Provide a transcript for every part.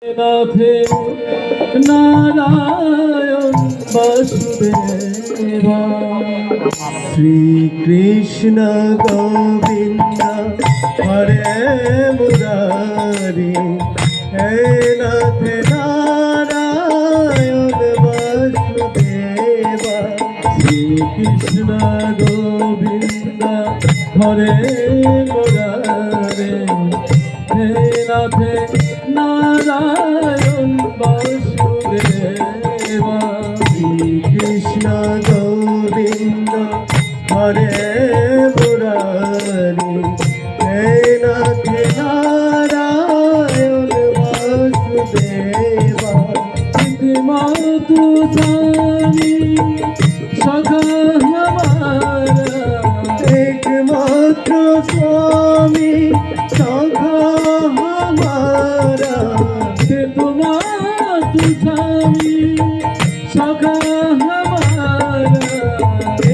রাধে নারায়ণ বাসুদেবা শ্রীকৃষ্ণ গোবিন্দ হরে মুরারি হে রাধে নারায়ণ বাসুদেবা শ্রীকৃষ্ণ গোবিন্দ হরে মুরারি হে রাধে নারায়ণ বাসুদেবা শ্রীকৃষ্ণ গোবিন্দ হরে মুরারি হে রাধে নারায়ণ বাসুদেবা একমাত্র স্বামী সখা হমারা একমাত্র স্বামী সখা हमारा तुम्हारा स्वामी सखा हमारा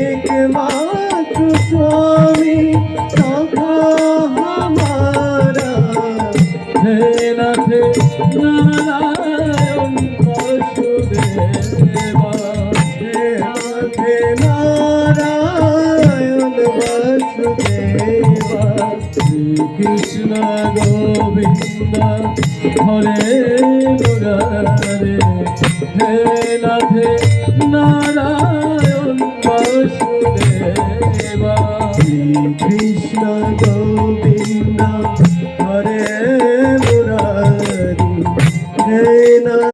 एकमात्र स्वामी सखा हमारा हे नाथ नारायण वासुदेवा हे नाथ नारायण वासुदेवा कृष्ण गोविंद हरे मुरारे हे राधे